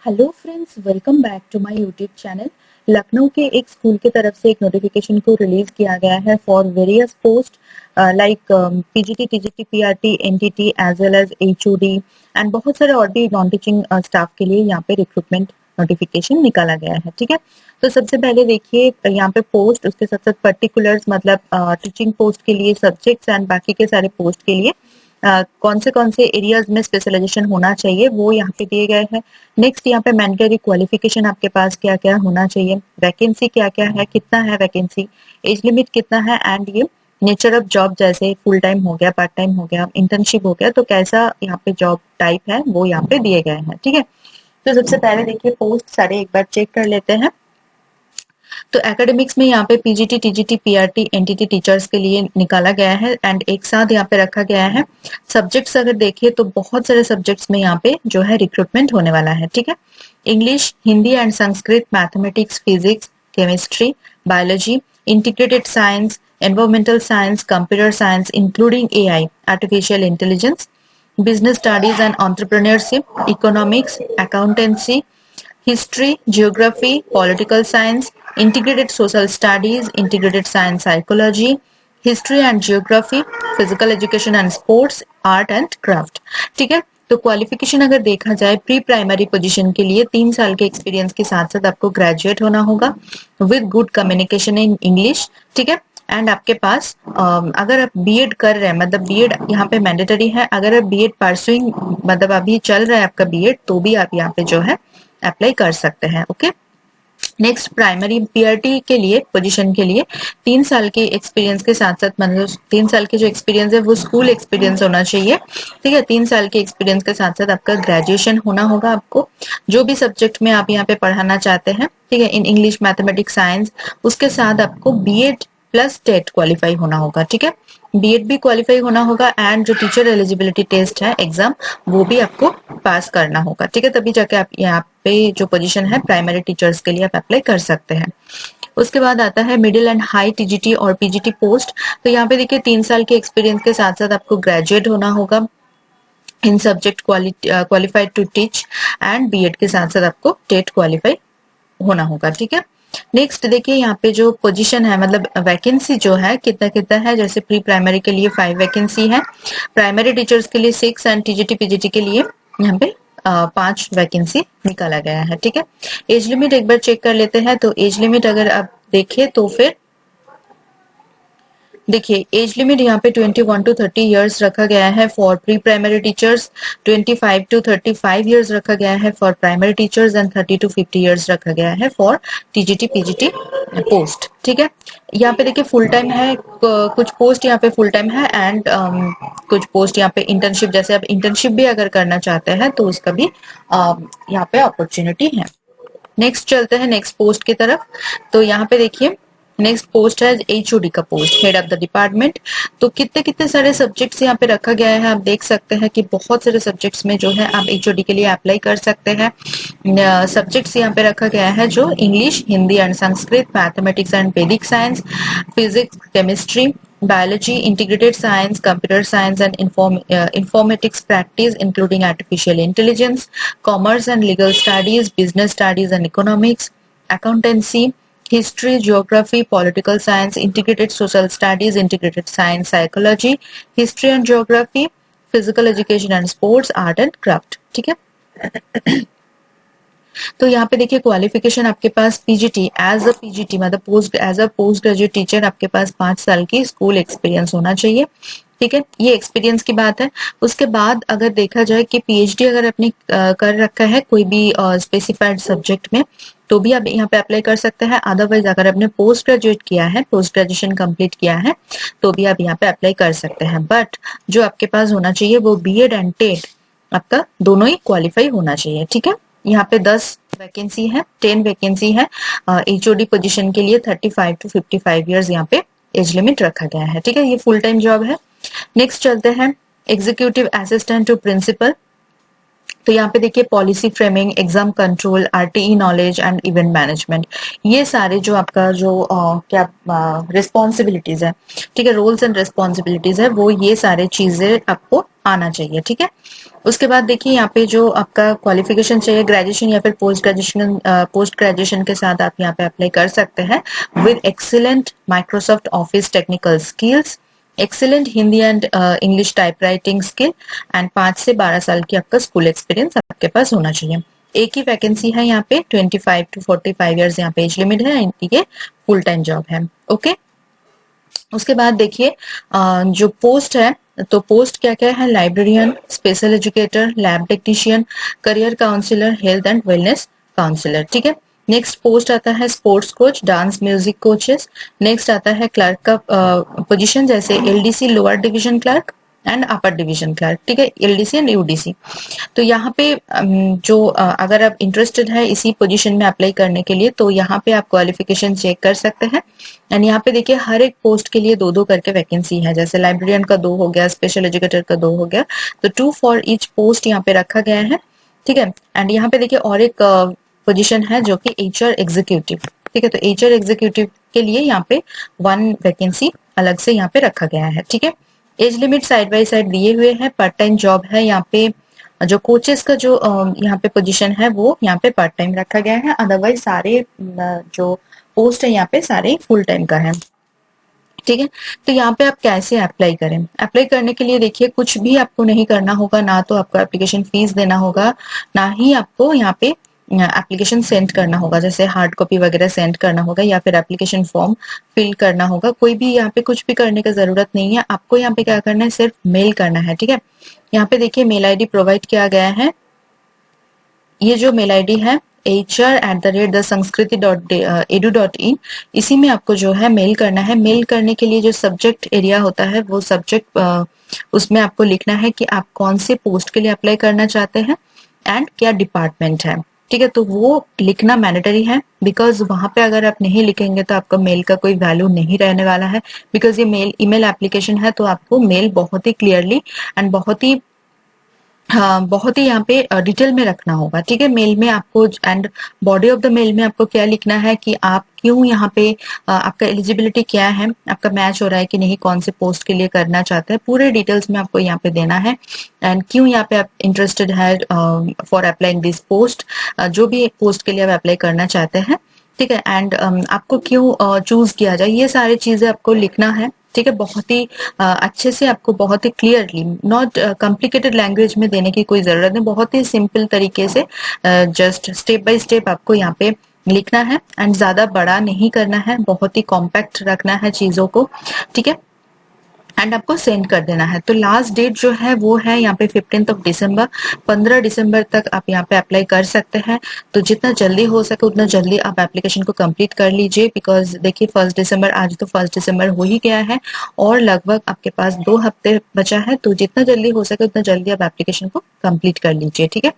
Hello friends, welcome back to my YouTube channel. Lucknow के एक school की तरफ से एक नोटिफिकेशन को रिलीज किया गया है for various post like PGT, TGT, PRT, NTT as well as HOD and बहुत सारे और भी नॉन टीचिंग स्टाफ के लिए यहाँ पे रिक्रूटमेंट नोटिफिकेशन निकाला गया है। ठीक है, तो सबसे पहले देखिए यहाँ पे पोस्ट, उसके साथ साथ पर्टिकुलर्स मतलब टीचिंग पोस्ट के लिए सब्जेक्ट्स एंड बाकी के सारे पोस्ट के लिए कौन से एरियाज में स्पेशलाइजेशन होना चाहिए वो यहाँ पे दिए गए हैं। नेक्स्ट यहाँ पे मैंडेटरी क्वालिफिकेशन आपके पास क्या क्या होना चाहिए, वैकेंसी क्या क्या है, कितना है वैकेंसी, एज लिमिट कितना है एंड ये नेचर ऑफ जॉब, जैसे फुल टाइम हो गया, पार्ट टाइम हो गया, इंटर्नशिप हो गया, तो कैसा यहाँ पे जॉब टाइप है वो यहाँ पे दिए गए हैं। ठीक है, तो सबसे पहले देखिए पोस्ट सारे एक बार चेक कर लेते हैं। तो एकेडमिक्स में यहाँ पे PGT, TGT, PRT, NTT teachers के लिए निकाला गया है एंड एक साथ यहाँ पे रखा गया है। सब्जेक्ट्स अगर देखिए तो बहुत सारे सब्जेक्ट्स में यहाँ पे जो है रिक्रूटमेंट होने वाला है। ठीक है, English, Hindi and Sanskrit, mathematics, physics, chemistry, biology, integrated science, environmental science, computer science including AI, artificial intelligence, business studies and entrepreneurship, economics, accountancy, history, geography, political science, integrated social studies, integrated science psychology, history and geography, physical education and sports, art and craft। ठीक है, तो qualification अगर देखा जाए pre primary position के लिए 3 साल के एक्सपीरियंस के साथ साथ आपको ग्रेजुएट होना होगा with good communication in English. ठीक है, एंड आपके पास अगर आप बीएड कर रहे हैं, मतलब बीएड यहाँ पे मैंडेटरी है, अगर आप बीएड परसुइंग मतलब अभी चल रहा है आपका बीएड, तो भी आप यहाँ पे जो है अप्लाई कर सकते हैं। ओके, नेक्स्ट प्राइमरी पीआरटी के लिए पोजीशन के लिए 3 साल के एक्सपीरियंस के साथ साथ, मतलब 3 साल के जो एक्सपीरियंस है वो स्कूल एक्सपीरियंस होना चाहिए। ठीक है, 3 साल के एक्सपीरियंस के साथ साथ आपका ग्रेजुएशन होना होगा, आपको जो भी सब्जेक्ट में आप यहाँ पे पढ़ाना चाहते हैं। ठीक है, इन इंग्लिश, मैथमेटिक्स, साइंस, उसके साथ आपको बीएड प्लस टेट क्वालिफाई होना होगा। ठीक है, बीएड भी क्वालिफाई होना होगा एंड जो टीचर एलिजिबिलिटी टेस्ट है एग्जाम, वो भी आपको पास करना होगा। ठीक है, तभी जाके आप यहाँ पे जो पोजीशन है प्राइमरी टीचर्स के लिए आप अप्लाई कर सकते हैं। उसके बाद आता है मिडिल एंड हाई टीजीटी और पीजीटी पोस्ट। तो यहाँ पे देखिए 3 साल के एक्सपीरियंस के साथ साथ आपको ग्रेजुएट होना होगा in subject, qualified to teach and BEd के साथ साथ आपको टेट क्वालिफाई होना होगा। ठीक है, नेक्स्ट देखिए यहाँ पे जो पोजीशन है मतलब वैकेंसी जो है कितना कितना है। जैसे प्री प्राइमरी के लिए 5 वैकेंसी है, प्राइमरी टीचर्स के लिए 6 एंड टीजीटी पीजीटी के लिए यहाँ पे 5 वैकेंसी निकाला गया है। ठीक है, एज लिमिट एक बार चेक कर लेते हैं। तो एज लिमिट अगर आप देखें तो फिर देखिए एज लिमिट यहाँ पे 21 टू 30 इयर्स रखा गया है for pre primary teachers, 25 to 35 years रखा गया है for primary teachers and 30 to 50 years रखा गया है फॉर टीजीटी पीजीटी पोस्ट। ठीक है, यहाँ पे देखिए फुल टाइम है, कुछ पोस्ट यहाँ पे फुल टाइम है एंड कुछ पोस्ट यहाँ पे इंटर्नशिप, जैसे आप इंटर्नशिप भी अगर करना चाहते हैं तो उसका भी यहाँ पे अपॉर्चुनिटी है। नेक्स्ट चलते हैं नेक्स्ट पोस्ट की तरफ। तो यहाँ पे देखिए नेक्स्ट पोस्ट है एचओडी का post, head of the department. तो कितने कितने सारे सब्जेक्ट्स यहाँ पे रखा गया है, आप देख सकते हैं कि बहुत सारे सब्जेक्ट्स में जो है आप एचओडी के लिए अप्लाई कर सकते हैं। सब्जेक्ट्स यहाँ पे रखा गया है जो English, Hindi and Sanskrit, mathematics and Vedic science, physics, chemistry, biology, integrated science, computer science and informatics practice including artificial intelligence, commerce and legal studies, business studies and economics, accountancy, history, geography, political science, integrated social studies, integrated science psychology, history and geography, physical education and sports, art and craft। ठीक है, तो यहाँ पे देखिए qualification आपके पास PGT, as a PGT मतलब as a post graduate teacher आपके पास 5 साल की स्कूल एक्सपीरियंस होना चाहिए। ठीक है, ये एक्सपीरियंस की बात है। उसके बाद अगर देखा जाए कि पीएचडी अगर आपने कर रखा है कोई भी स्पेसिफाइड सब्जेक्ट में, तो भी आप यहाँ पे अप्लाई कर सकते हैं। अदरवाइज अगर आपने पोस्ट ग्रेजुएट किया है, पोस्ट ग्रेजुएशन कंप्लीट किया है, तो भी आप यहाँ पे अप्लाई कर सकते हैं। बट जो आपके पास होना चाहिए वो बीएड एंड टेट आपका दोनों ही क्वालिफाई होना चाहिए। ठीक है, यहाँ पे 10 वैकेंसी है, 10 वैकेंसी है एचओडी पोजीशन के लिए। 35 टू 55 इयर्स यहाँ पे एज लिमिट रखा गया है। ठीक है, ये फुल टाइम जॉब है। नेक्स्ट चलते हैं एग्जीक्यूटिव असिस्टेंट टू प्रिंसिपल तो यहाँ पे देखिए policy framing, exam control, RTE knowledge and event management, ये सारे जो आपका जो क्या रिस्पॉन्सिबिलिटीज है, ठीक है, रोल्स एंड रिस्पॉन्सिबिलिटीज है, वो ये सारे चीजें आपको आना चाहिए, ठीक है। उसके बाद देखिए यहाँ पे जो आपका क्वालिफिकेशन चाहिए, ग्रेजुएशन या फिर पोस्ट ग्रेजुएशन के साथ आप यहाँ पे अप्लाई कर सकते हैं with excellent Microsoft office technical skills, excellent Hindi and English type writing skill and 5 से 12 साल की आपका स्कूल एक्सपीरियंस आपके पास होना चाहिए। एक ही वैकेंसी है यहाँ पे, 25 to 45 ईयर्स यहाँ पे एज लिमिट है, ये फुल टाइम जॉब है, ओके। उसके बाद देखिए जो पोस्ट है, तो पोस्ट क्या क्या है, librarian, special educator, lab technician, career counsellor, health and wellness counsellor, ठीक है। नेक्स्ट पोस्ट आता है sports coach, dance music coaches. Next आता है क्लर्क का पोजीशन, जैसे LDC lower division clerk and upper division clerk, ठीक है, एलडीसी एंड यूडीसी। तो यहाँ पे जो अगर आप इंटरेस्टेड है इसी पोजीशन में अप्लाई करने के लिए, तो यहाँ पे आप क्वालिफिकेशन चेक कर सकते हैं। एंड यहाँ पे देखिए हर एक पोस्ट के लिए 2-2 करके वैकेंसी है, जैसे लाइब्रेरियन का 2 हो गया, स्पेशल एजुकेटर का 2 हो गया, तो 2 फॉर ईच पोस्ट यहाँ पे रखा गया है, ठीक है। एंड यहाँ पे देखिए और एक पोजीशन है जो कि एचआर एग्जीक्यूटिव, ठीक है, तो एचआर एग्जीक्यूटिव के लिए यहाँ पे 1 वैकेंसी अलग से यहाँ पे रखा गया है, ठीक है। Age limit side by side दिए हुए हैं, पार्ट टाइम जॉब है यहाँ पे। जो कोचेस का जो यहाँ पे पोजीशन है वो यहाँ पे पार्ट टाइम रखा गया है, अदरवाइज सारे जो पोस्ट है यहाँ पे सारे फुल टाइम का है, ठीक है। तो यहाँ पे आप कैसे अप्लाई करें, अप्लाई करने के लिए देखिए कुछ भी आपको नहीं करना होगा, ना तो आपको एप्लीकेशन फीस देना होगा, ना ही आपको यहाँ पे एप्लीकेशन सेंड करना होगा, जैसे हार्ड कॉपी वगैरह सेंड करना होगा या फिर एप्लीकेशन फॉर्म फिल करना होगा, कोई भी यहाँ पे कुछ भी करने की जरूरत नहीं है। आपको यहाँ पे क्या करना है, सिर्फ मेल करना है, ठीक है। यहाँ पे देखिए मेल आईडी प्रोवाइड किया गया है, ये जो मेल आईडी है hr@thesanskriti.edu.in, इसी में आपको जो है मेल करना है। मेल करने के लिए जो सब्जेक्ट एरिया होता है वो सब्जेक्ट उसमें आपको लिखना है कि आप कौन से पोस्ट के लिए अप्लाई करना चाहते हैं एंड क्या डिपार्टमेंट है, ठीक है। तो वो लिखना मैंडेटरी है, बिकॉज वहां पे अगर आप नहीं लिखेंगे तो आपका मेल का कोई वैल्यू नहीं रहने वाला है, बिकॉज ये मेल ईमेल एप्लीकेशन है, तो आपको मेल बहुत ही क्लियरली एंड बहुत ही यहाँ पे डिटेल में रखना होगा, ठीक है। मेल में आपको and body of the mail में आपको क्या लिखना है कि आप क्यों यहाँ पे आपका एलिजिबिलिटी क्या है, आपका मैच हो रहा है कि नहीं, कौन से पोस्ट के लिए करना चाहते हैं, पूरे डिटेल्स में आपको यहाँ पे देना है। एंड क्यों यहाँ पे आप इंटरेस्टेड है फॉर अप्लाइंग दिस पोस्ट, जो भी पोस्ट के लिए आप अप्लाई करना चाहते हैं, ठीक है। एंड आपको क्यों चूज किया जाए, ये सारी चीजें आपको लिखना है, ठीक है। बहुत ही अच्छे से आपको बहुत ही क्लियरली, नॉट कॉम्प्लिकेटेड लैंग्वेज में देने की कोई जरूरत नहीं, बहुत ही सिंपल तरीके से जस्ट स्टेप बाय स्टेप आपको यहाँ पे लिखना है। एंड ज्यादा बड़ा नहीं करना है, बहुत ही कॉम्पैक्ट रखना है चीजों को, ठीक है। एंड आपको सेंड कर देना है। तो लास्ट डेट जो है वो है यहाँ पे 15 दिसंबर, 15 दिसंबर तक आप यहाँ पे अप्लाई कर सकते हैं। तो जितना जल्दी हो सके उतना जल्दी आप एप्लीकेशन को कंप्लीट कर लीजिए, बिकॉज देखिए 1 दिसंबर, आज तो 1 दिसंबर हो ही गया है और लगभग आपके पास 2 हफ्ते बचा है। तो जितना जल्दी हो सके उतना जल्दी आप एप्लीकेशन को कंप्लीट कर लीजिए, ठीक है।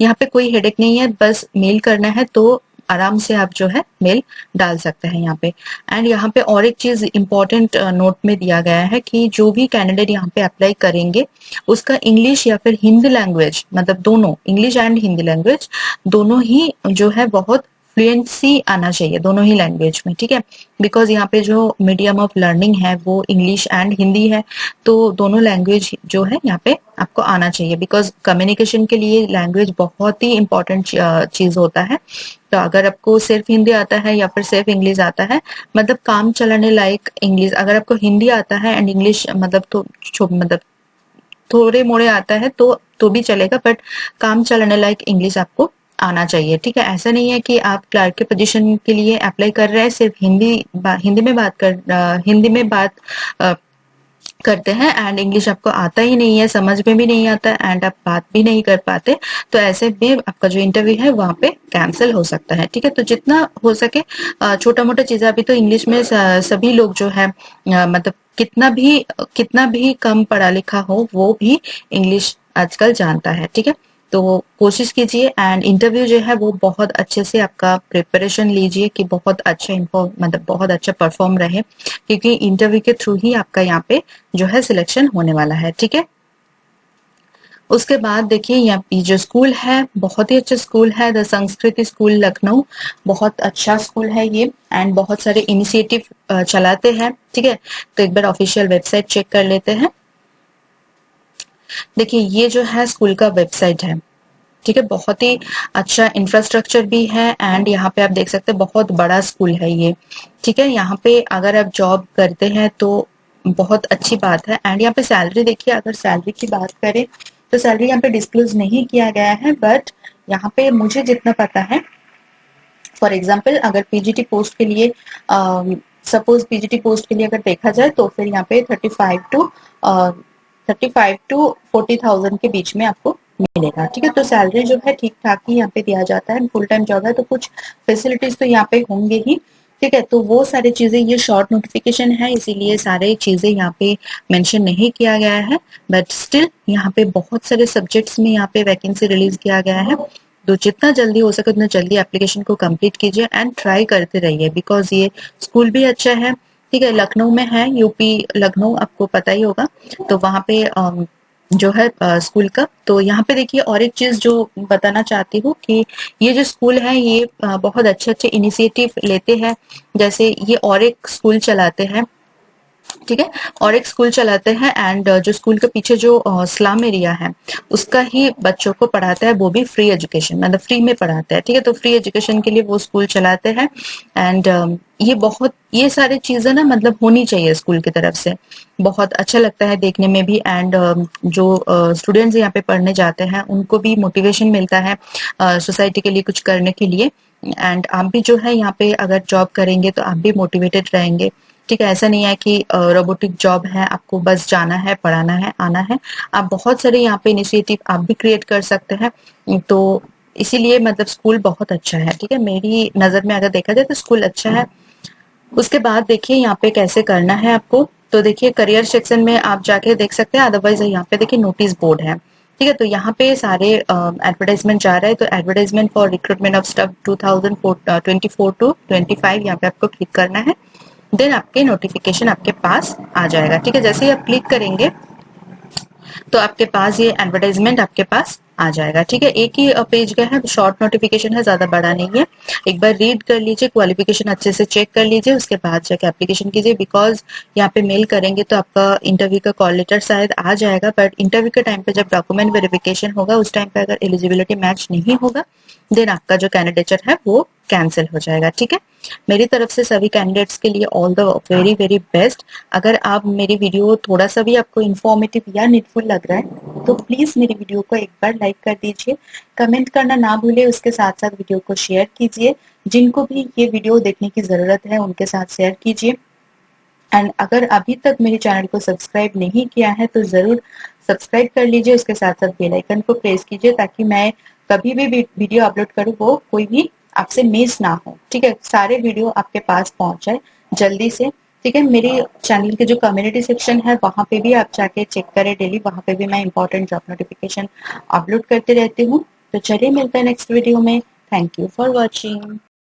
यहाँ पे कोई हेडेक नहीं है, बस मेल करना है तो आराम से आप जो है मेल डाल सकते हैं यहाँ पे। एंड यहाँ पे और एक चीज इंपॉर्टेंट नोट में दिया गया है कि जो भी कैंडिडेट यहाँ पे अप्लाई करेंगे उसका इंग्लिश या फिर हिंदी लैंग्वेज, मतलब दोनों, इंग्लिश एंड हिंदी लैंग्वेज दोनों ही जो है बहुत फ्लुएंसी आना चाहिए, दोनों ही लैंग्वेज में, ठीक है। बिकॉज यहाँ पे जो मीडियम ऑफ लर्निंग है वो इंग्लिश एंड हिंदी है, तो दोनों लैंग्वेज जो है यहाँ पे आपको आना चाहिए, बिकॉज कम्युनिकेशन के लिए लैंग्वेज बहुत ही इंपॉर्टेंट चीज होता है। तो अगर आपको सिर्फ हिंदी आता है या फिर सिर्फ इंग्लिश आता है, मतलब काम चलाने लायक इंग्लिश, अगर आपको हिंदी आता है एंड इंग्लिश मतलब तो मतलब थोड़े मोड़े आता है तो भी चलेगा, बट काम चलाने लायक इंग्लिश आपको आना चाहिए, ठीक है। ऐसा नहीं है कि आप क्लर्क के पोजीशन के लिए अप्लाई कर रहे हैं, सिर्फ हिंदी में बात करते हैं एंड इंग्लिश आपको आता ही नहीं है, समझ में भी नहीं आता एंड आप बात भी नहीं कर पाते, तो ऐसे में आपका जो इंटरव्यू है वहां पे कैंसिल हो सकता है, ठीक है। तो जितना हो सके छोटा मोटा चीजें, अभी तो इंग्लिश में सभी लोग जो है मतलब कितना भी कम पढ़ा लिखा हो वो भी इंग्लिश आजकल जानता है, ठीक है। तो कोशिश कीजिए एंड इंटरव्यू जो है वो बहुत अच्छे से आपका प्रिपरेशन लीजिए कि बहुत अच्छा मतलब बहुत अच्छा परफॉर्म रहे, क्योंकि इंटरव्यू के थ्रू ही आपका यहाँ पे जो है सिलेक्शन होने वाला है, ठीक है। उसके बाद देखिए यहाँ पे जो स्कूल है बहुत ही अच्छा स्कूल है, द संस्कृति स्कूल लखनऊ। बहुत अच्छा स्कूल है ये एंड बहुत सारे इनिशिएटिव चलाते हैं, ठीक है। तो एक बार ऑफिशियल वेबसाइट चेक कर लेते हैं। देखिए ये जो है स्कूल का वेबसाइट है, ठीक है। बहुत ही अच्छा इंफ्रास्ट्रक्चर भी है एंड यहाँ पे आप देख सकते हैं बहुत बड़ा स्कूल है ये, ठीक है। यहाँ पे अगर आप जॉब करते हैं तो बहुत अच्छी बात है। एंड यहाँ पे सैलरी देखिए, अगर सैलरी की बात करें तो सैलरी यहाँ पे डिस्क्लोज नहीं किया गया है, बट यहाँ पे मुझे जितना पता है, फॉर एग्जाम्पल अगर पीजीटी पोस्ट के लिए सपोज पीजीटी पोस्ट के लिए अगर देखा जाए तो फिर यहाँ पे 35 टू 40,000 के बीच में आपको मिलेगा, ठीक है। तो सैलरी जो है ठीक ठाक ही यहाँ पे दिया जाता है। फुल टाइम जॉब है तो कुछ फैसिलिटीज तो यहाँ पे होंगे ही, ठीक है। तो वो सारी चीजें, ये शॉर्ट नोटिफिकेशन है इसीलिए सारे चीजें यहाँ पे मेंशन नहीं किया गया है, बट स्टिल यहाँ पे बहुत सारे सब्जेक्ट्स में यहाँ पे वैकेंसी रिलीज किया गया है। तो जितना जल्दी हो सके उतना जल्दी एप्लीकेशन को कंप्लीट कीजिए एंड ट्राई करते रहिए, बिकॉज ये स्कूल भी अच्छा है, ठीक है। लखनऊ में है, यूपी लखनऊ, आपको पता ही होगा। तो वहाँ पे जो है स्कूल का, तो यहाँ पे देखिए और एक चीज जो बताना चाहती हूँ कि ये जो स्कूल है ये बहुत अच्छे अच्छे इनिशिएटिव लेते हैं। जैसे ये और एक स्कूल चलाते हैं, ठीक है, और एक स्कूल चलाते हैं एंड जो स्कूल के पीछे जो स्लम एरिया है उसका ही बच्चों को पढ़ाता है, वो भी फ्री एजुकेशन, मतलब फ्री में पढ़ाता है, ठीक है। तो फ्री एजुकेशन के लिए वो स्कूल चलाते हैं एंड ये सारी चीजें ना मतलब होनी चाहिए स्कूल की तरफ से। बहुत अच्छा लगता है देखने में भी एंड जो स्टूडेंट्स यहाँ पे पढ़ने जाते हैं उनको भी मोटिवेशन मिलता है सोसाइटी के लिए कुछ करने के लिए। एंड आप भी जो है यहाँ पे अगर जॉब करेंगे तो आप भी मोटिवेटेड रहेंगे, ठीक है। ऐसा नहीं है कि रोबोटिक जॉब है, आपको बस जाना है, पढ़ाना है, आना है। आप बहुत सारे यहाँ पे इनिशिएटिव आप भी क्रिएट कर सकते हैं। तो इसीलिए मतलब स्कूल बहुत अच्छा है, ठीक है। मेरी नजर में अगर देखा जाए तो स्कूल अच्छा है। उसके बाद देखिए यहाँ पे कैसे करना है आपको, तो देखिए करियर सेक्शन में आप जाके देख सकते हैं, अदरवाइज यहाँ पे देखिए नोटिस बोर्ड है, ठीक है। तो यहाँ पे सारे एडवर्टाइजमेंट जा रहा है, तो advertisement for recruitment of staff 2024 to 25 यहाँ पे आपको क्लिक करना है। देन आपके नोटिफिकेशन आपके पास आ जाएगा, ठीक है। जैसे ही आप क्लिक करेंगे तो आपके पास ये एडवर्टाइजमेंट आपके पास आ जाएगा, ठीक है। एक ही पेज का है, शॉर्ट नोटिफिकेशन है, ज्यादा बड़ा नहीं है। एक बार रीड कर लीजिए, क्वालिफिकेशन अच्छे से चेक कर लीजिए, उसके बाद जाके एप्लीकेशन कीजिए। बिकॉज यहाँ पे मेल करेंगे तो आपका इंटरव्यू का कॉल लेटर शायद आ जाएगा, बट इंटरव्यू के टाइम पे जब डॉक्यूमेंट वेरिफिकेशन होगा उस टाइम पे अगर एलिजिबिलिटी मैच नहीं होगा देन आपका जो कैंडिडेचर है वो कैंसिल हो जाएगा, ठीक है। मेरी तरफ से सभी कैंडिडेट्स के लिए all the very very best. अगर आप मेरी वीडियो थोड़ा सा भी आपको इन्फॉर्मेटिव या नीडफुल लग रहा है तो प्लीज मेरी वीडियो को एक बार लाइक कर दीजिए, कमेंट करना ना भूले, उसके साथ साथ वीडियो को शेयर कीजिए। जिनको भी ये वीडियो देखने की जरूरत है उनके साथ शेयर कीजिए। एंड अगर अभी तक मेरे चैनल को सब्सक्राइब नहीं किया है तो जरूर सब्सक्राइब कर लीजिए, उसके साथ साथ बेल आइकन को प्रेस कीजिए ताकि मैं कभी भी वीडियो अपलोड करूँ वो कोई भी आपसे मिस ना हो, ठीक है। सारे वीडियो आपके पास पहुंच जाए जल्दी से, ठीक है। मेरे चैनल के जो कम्युनिटी सेक्शन है वहां पे भी आप जाके चेक करें डेली, वहां पे भी मैं इंपॉर्टेंट जॉब नोटिफिकेशन अपलोड करते रहती हूँ। तो चलिए मिलते हैं नेक्स्ट वीडियो में। Thank you for watching.